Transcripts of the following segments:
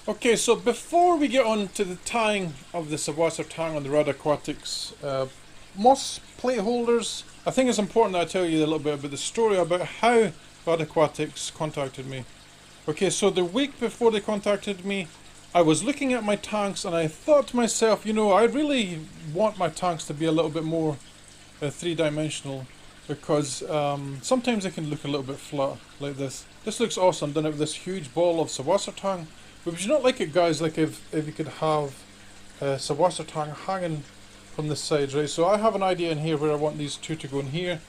Okay, so before we get on to the tying of the Süßwassertang on the Rod Aquatics moss plate holders, I think it's important that I tell you a little bit about the story about how Rod Aquatics contacted me. Okay, so the week before they contacted me, I was looking at my tanks and I thought to myself, you know, I really want my tanks to be a little bit more three-dimensional, because sometimes they can look a little bit flat like this. This looks awesome, done it with this huge ball of Süßwassertang. But would you not like it, guys, like if you could have Süßwassertang hanging from the sides, right? So I have an idea in here where I want these two to go in here.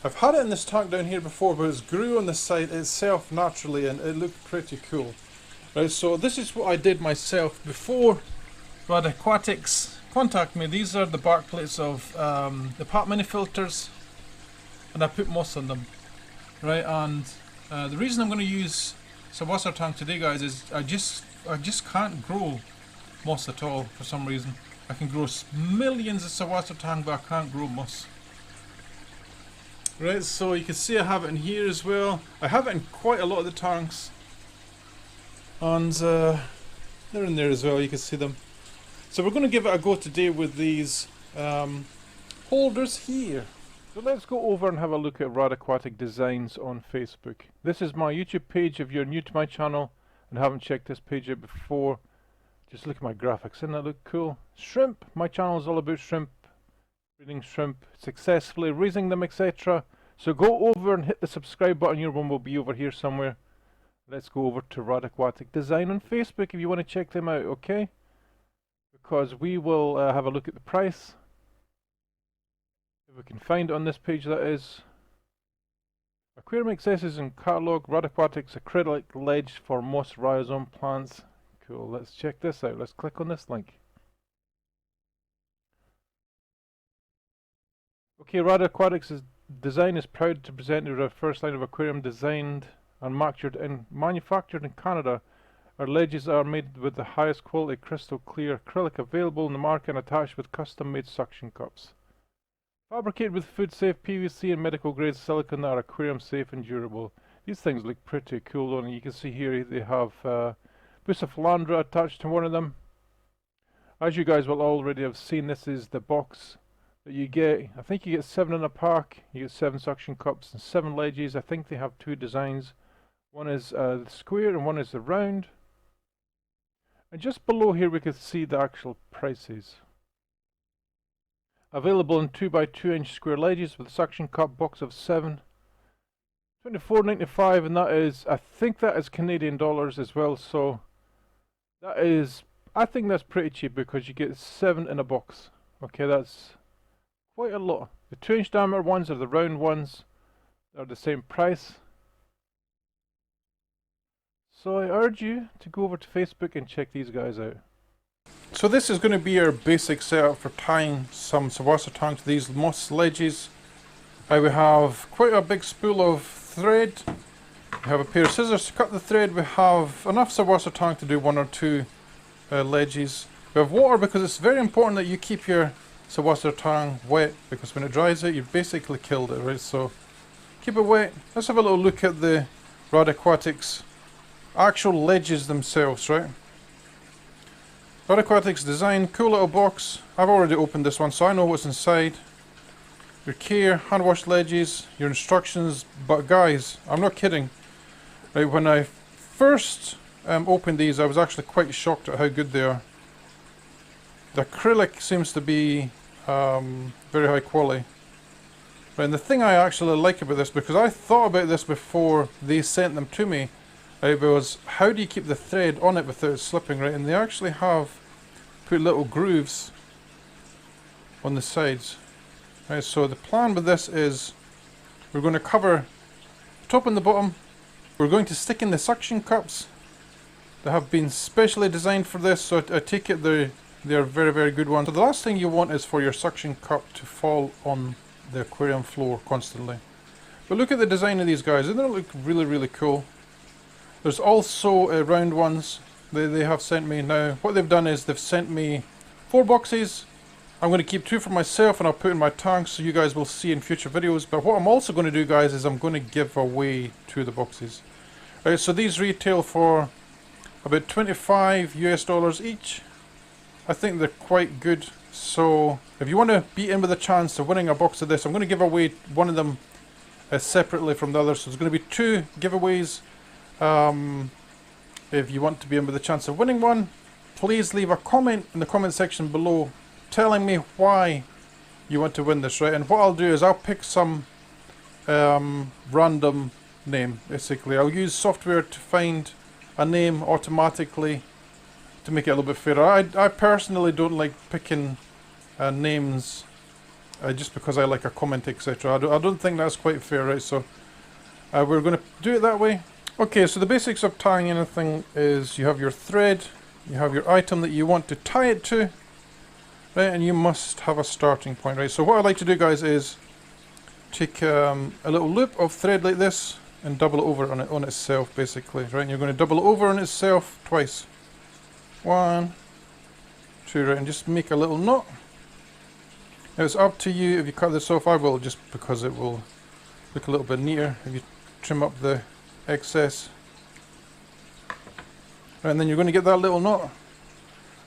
I've had it in this tank down here before, but it's grew on the side itself naturally and it looked pretty cool. Right, so this is what I did myself before Rod Aquatics contact me. These are the bark plates of the PAC mini filters, and I put moss on them. Right, and the reason I'm going to use Süßwassertang today, guys, is I just can't grow moss at all for some reason. I can grow millions of Süßwassertang, but I can't grow moss. Right, so you can see I have it in here as well. I have it in quite a lot of the tanks, and they're in there as well. You can see them. So we're going to give it a go today with these holders here. So let's go over and have a look at Rod Aquatic Designs on Facebook. This is my YouTube page. If you're new to my channel and haven't checked this page out before, just look at my graphics. Doesn't that look cool? Shrimp. My channel is all about shrimp, breeding shrimp successfully, raising them, etc. So go over and hit the subscribe button. Your one will be over here somewhere. Let's go over to Rod Aquatic Design on Facebook if you want to check them out, okay? Because we will have a look at the price. If we can find it on this page, that is. Aquarium accessories and catalogue. Rod Aquatics acrylic ledge for moss rhizome plants. Cool, let's check this out. Let's click on this link. Okay, Rod Aquatics' design is proud to present you our first line of aquarium designed and manufactured in Canada. Our ledges are made with the highest quality crystal clear acrylic available in the market and attached with custom made suction cups. Fabricated with food safe PVC and medical grade silicone that are aquarium safe and durable. These things look pretty cool, and you can see here they have Bucephalandra attached to one of them. As you guys will already have seen, this is the box that you get. I think you get 7 in a pack. You get 7 suction cups and 7 ledges. I think they have 2 designs. One is the square and one is the round. And just below here we can see the actual prices. Available in 2x2 inch square ledges with a suction cup box of 7. $24.95, and that is, I think that is Canadian dollars as well, so that is, I think that's pretty cheap because you get 7 in a box. Okay, that's quite a lot. The 2-inch diameter ones are the round ones. They're the same price. So I urge you to go over to Facebook and check these guys out. So this is going to be our basic setup for tying some Süßwassertang to these moss ledges. We have quite a big spool of thread. We have a pair of scissors to cut the thread. We have enough Süßwassertang to do 1 or 2 ledges. We have water because it's very important that you keep your Süßwassertang wet, because when it dries out you've basically killed it, right? So keep it wet. Let's have a little look at the Rod Aquatics actual ledges themselves, right? Rod Aquatics design, cool little box. I've already opened this one so I know what's inside. Your care, hand washed ledges, your instructions, but guys, I'm not kidding. Right, when I first opened these I was actually quite shocked at how good they are. The acrylic seems to be very high quality. Right, and the thing I actually like about this, because I thought about this before they sent them to me, right, was how do you keep the thread on it without it slipping, right? And they actually have put little grooves on the sides. Right, so the plan with this is we're going to cover the top and the bottom. We're going to stick in the suction cups that have been specially designed for this, so I take it they're very, very good ones. So the last thing you want is for your suction cup to fall on the aquarium floor constantly. But look at the design of these guys. Doesn't it look really, really cool? There's also round ones they have sent me. Now what they've done is they've sent me 4 boxes. I'm going to keep 2 for myself and I'll put in my tanks so you guys will see in future videos. But what I'm also going to do, guys, is I'm going to give away 2 of the boxes. Right, so these retail for about 25 US dollars each. I think they're quite good. So if you want to be in with a chance of winning a box of this, I'm going to give away one of them separately from the others. So there's going to be 2 giveaways. If you want to be in with a chance of winning one, please leave a comment in the comment section below telling me why you want to win this, right? And what I'll do is I'll pick some random name, basically. I'll use software to find a name automatically to make it a little bit fairer. I personally don't like picking names just because I like a comment, etc. I don't think that's quite fair, right? So we're going to do it that way. Okay, so the basics of tying anything is you have your thread, you have your item that you want to tie it to, right? And you must have a starting point, right? So what I like to do, guys, is take a little loop of thread like this and double it over on itself, basically, right? And you're going to double it over on itself twice. 1, 2, right? And just make a little knot. Now it's up to you if you cut this off. I will, just because it will look a little bit neater if you trim up the excess. Right, and then you're going to get that little knot.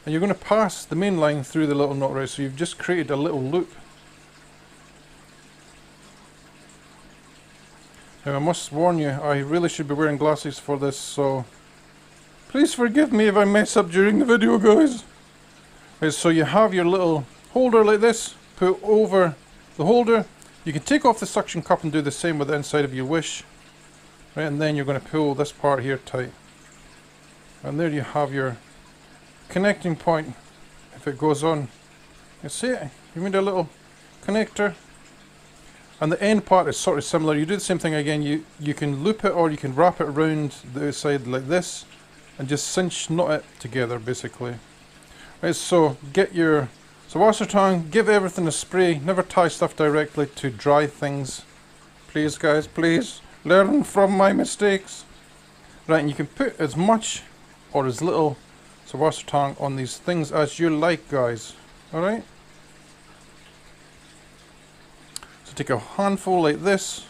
And you're going to pass the main line through the little knot, right? So you've just created a little loop. Now I must warn you, I really should be wearing glasses for this, so please forgive me if I mess up during the video, guys. Right, so you have your little holder like this, put over the holder. You can take off the suction cup and do the same with the inside if you wish. Right, and then you're going to pull this part here tight. And there you have your connecting point. If it goes on, you see it? You made a little connector. And the end part is sort of similar. You do the same thing again. You can loop it or you can wrap it around the outside like this and just cinch knot it together, basically. Right, so get your Süßwassertang, give everything a spray. Never tie stuff directly to dry things. Please, guys, please learn from my mistakes. Right, and you can put as much or as little Süßwassertang on these things as you like, guys. Alright? So take a handful like this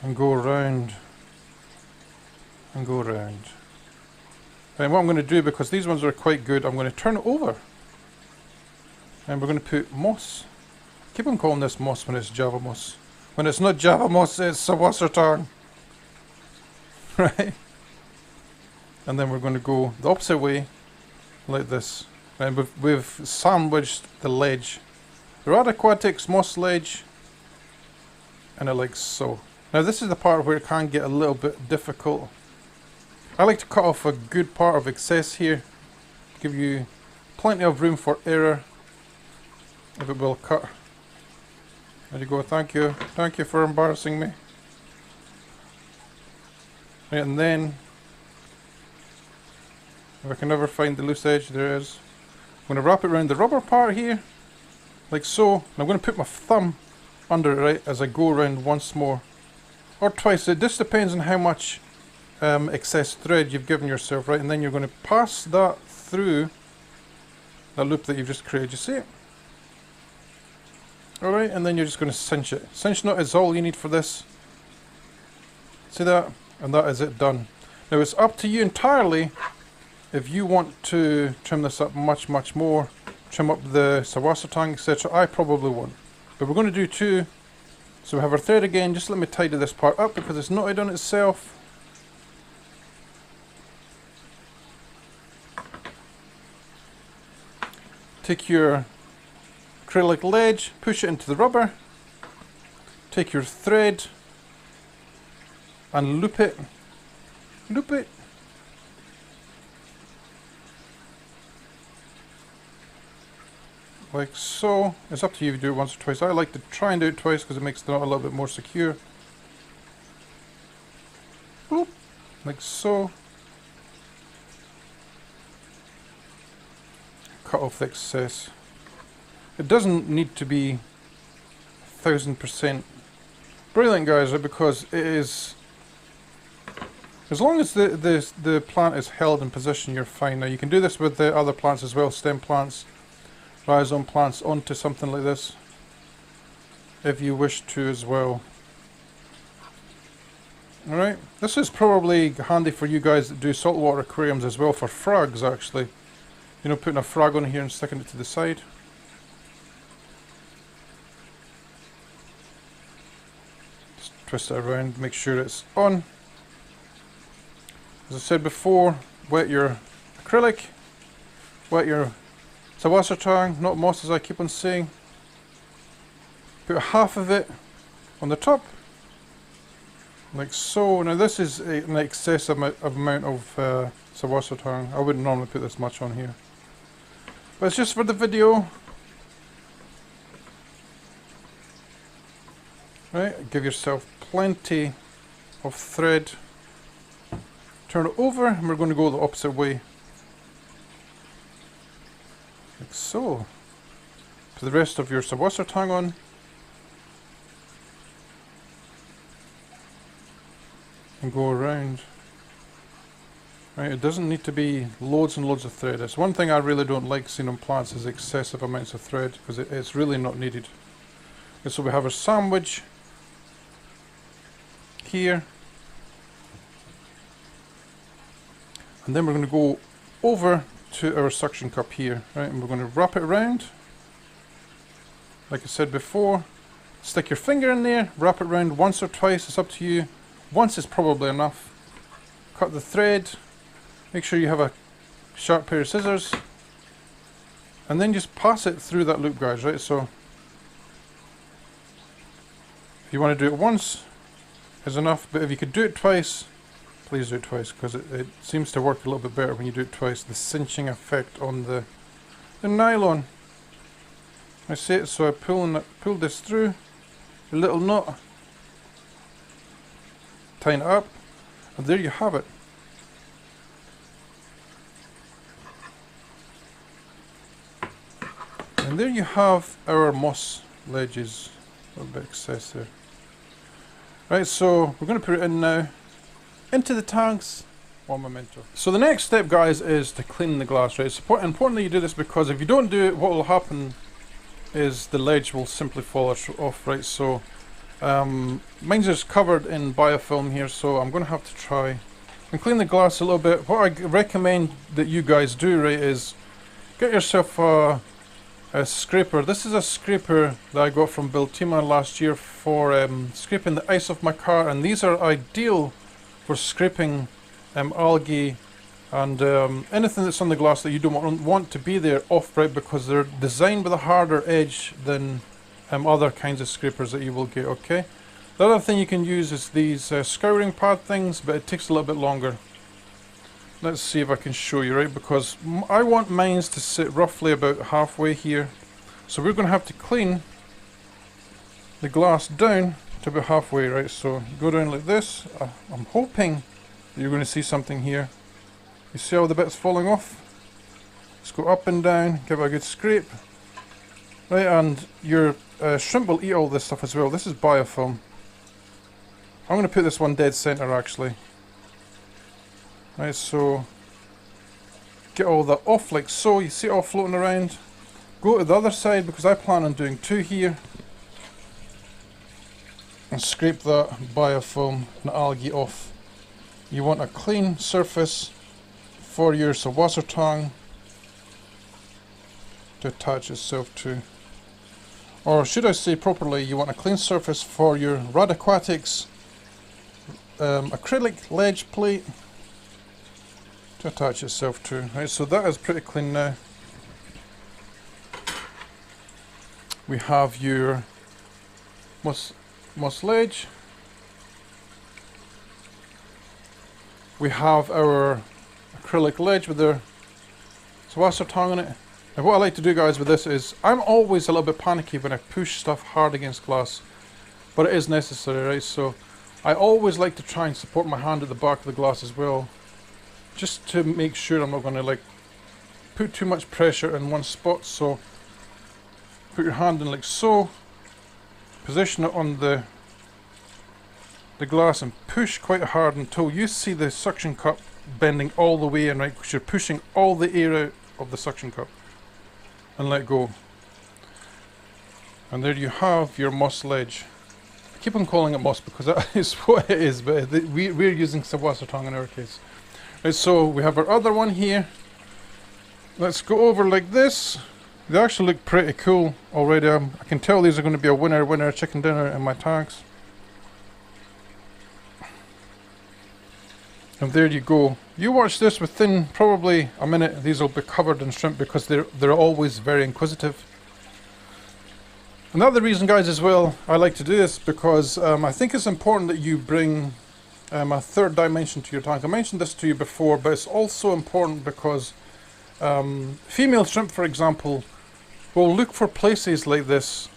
and go around and go around. And what I'm going to do, because these ones are quite good, I'm going to turn it over. And we're going to put moss. Keep on calling this moss when it's Java moss. When it's not Java moss, it's Süßwassertang. Right? And then we're going to go the opposite way, like this. And we've sandwiched the ledge. There are aquatics moss ledge, and it like so. Now this is the part where it can get a little bit difficult. I like to cut off a good part of excess here, give you plenty of room for error if it will cut. There you go, thank you for embarrassing me. Right, and then if I can never find the loose edge, there it is. I'm going to wrap it around the rubber part here, like so, and I'm going to put my thumb under it, right, as I go around once more, or twice. It just depends on how much excess thread you've given yourself, right, and then you're going to pass that through that loop that you've just created. You see it? Alright, and then you're just going to cinch it. Cinch knot is all you need for this. See that? And that is it done. Now it's up to you entirely if you want to trim this up much more, trim up the Süßwassertang, etc. I probably won't. But we're going to do 2. So we have our thread again. Just let me tidy this part up because it's knotted on itself. Take your acrylic ledge, push it into the rubber, take your thread and loop it, like so. It's up to you if you do it once or twice. I like to try and do it twice because it makes the knot a little bit more secure. Boop, like so. Cut off the excess. It doesn't need to be 1000% brilliant, guys, right? Because it is, as long as the plant is held in position, you're fine. Now you can do this with the other plants as well, stem plants, rhizome plants, onto something like this if you wish to as well. Alright, this is probably handy for you guys that do saltwater aquariums as well, for frags actually. You know, putting a frag on here and sticking it to the side. Just twist it around, make sure it's on. As I said before, wet your acrylic, wet your Süßwassertang, not moss as I keep on saying. Put half of it on the top, like so. Now this is an excessive amount of Süßwassertang. I wouldn't normally put this much on here, but it's just for the video. Right, give yourself plenty of thread. Turn it over and we're going to go the opposite way. Like so. Put the rest of your Süßwassertang on. And go around. Right, it doesn't need to be loads and loads of thread. It's one thing I really don't like seeing on plants is excessive amounts of thread, because it's really not needed. Okay, so we have our sandwich here. And then we're going to go over to our suction cup here, right? And we're going to wrap it around. Like I said before, stick your finger in there, wrap it around once or twice, it's up to you. Once is probably enough. Cut the thread, make sure you have a sharp pair of scissors, and then just pass it through that loop, guys, right? So if you want to do it once is enough, but if you could do it twice, please do it twice, because it seems to work a little bit better when you do it twice. The cinching effect on the nylon. I see it, so I pull this through, a little knot, tighten it up, and there you have it. And there you have our moss ledges. A little bit excess there. Right, so we're going to put it in now, into the tanks. One memento. So the next step, guys, is to clean the glass, right? It's important that you do this, because if you don't do it, what will happen is the ledge will simply fall off, right? So mine's just covered in biofilm here, so I'm going to have to try and clean the glass a little bit. What I recommend that you guys do, right, is get yourself a scraper. This is a scraper that I got from Biltema last year for scraping the ice off my car, and these are ideal for scraping algae and anything that's on the glass that you don't want to be there off, right, because they're designed with a harder edge than other kinds of scrapers that you will get, okay? The other thing you can use is these scouring pad things, but it takes a little bit longer. Let's see if I can show you, right, because I want mine to sit roughly about halfway here. So we're going to have to clean the glass down to about halfway, right? So go down like this. I'm hoping that you're going to see something here. You see all the bits falling off? Just go up and down, give it a good scrape. Right, and your shrimp will eat all this stuff as well. This is biofilm. I'm going to put this one dead center actually. Right, so get all that off like so. You see it all floating around. Go to the other side, because I plan on doing two here, and scrape that biofilm and algae off. You want a clean surface for your Süßwassertang to attach itself to. Or should I say properly, you want a clean surface for your Rad Aquatics acrylic ledge plate to attach itself to. Right, so that is pretty clean now. We have your moss ledge. We have our acrylic ledge with their Süßwassertang on it. And what I like to do, guys, with this is, I'm always a little bit panicky when I push stuff hard against glass, but it is necessary, right? So I always like to try and support my hand at the back of the glass as well, just to make sure I'm not going to like put too much pressure in one spot. So put your hand in like so, position it on the glass and push quite hard until you see the suction cup bending all the way in, right? Because you're pushing all the air out of the suction cup, and let go. And there you have your moss ledge. I keep on calling it moss because that is what it is, but we're using Süßwassertang in our case. Right, so we have our other one here. Let's go over like this. They actually look pretty cool already. I can tell these are going to be a winner chicken dinner in my tanks. And there you go. You watch this within probably a minute. These will be covered in shrimp because they're always very inquisitive. Another reason, guys, as well, I like to do this because I think it's important that you bring a third dimension to your tank. I mentioned this to you before, but it's also important because female shrimp, for example, will look for places like this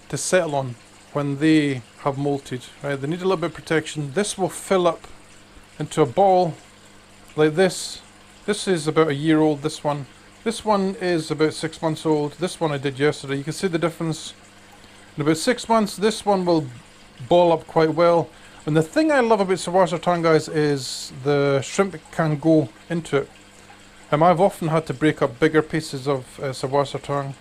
to settle on when they have molted. Right? They need a little bit of protection. This will fill up into a ball like this. This is about a year old, this one. This one is about 6 months old. This one I did yesterday. You can see the difference. In about 6 months, this one will ball up quite well. And the thing I love about Süßwassertang, guys, is the shrimp can go into it. I've often had to break up bigger pieces of Süßwassertang,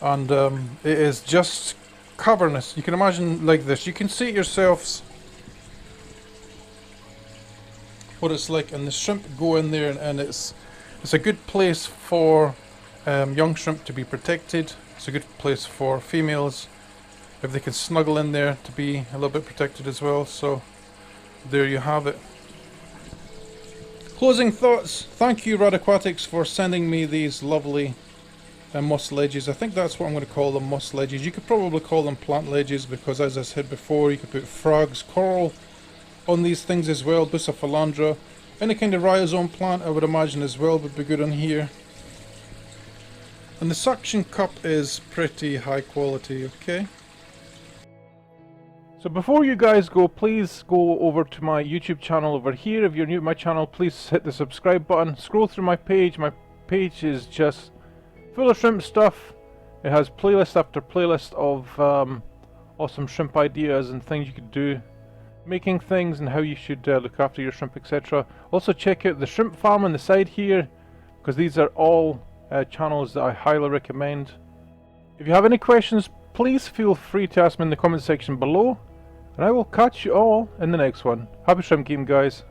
and it is just cavernous. You can imagine like this. You can see it yourselves what it's like, and the shrimp go in there, and it's a good place for young shrimp to be protected. It's a good place for females if they can snuggle in there to be a little bit protected as well. So there you have it. Closing thoughts. Thank you, Rad Aquatics, for sending me these lovely moss ledges. I think that's what I'm going to call them, moss ledges. You could probably call them plant ledges because, as I said before, you could put frogs, coral on these things as well. Bucephalandra, any kind of rhizome plant I would imagine as well would be good on here. And the suction cup is pretty high quality, okay? So before you guys go, please go over to my YouTube channel over here. If you're new to my channel, please hit the subscribe button. Scroll through my page. My page is just full of shrimp stuff. It has playlist after playlist of awesome shrimp ideas and things you could do, making things and how you should look after your shrimp, etc. Also check out the shrimp farm on the side here, because these are all channels that I highly recommend. If you have any questions, please feel free to ask me in the comment section below, and I will catch you all in the next one. Happy shrimp keeping, guys.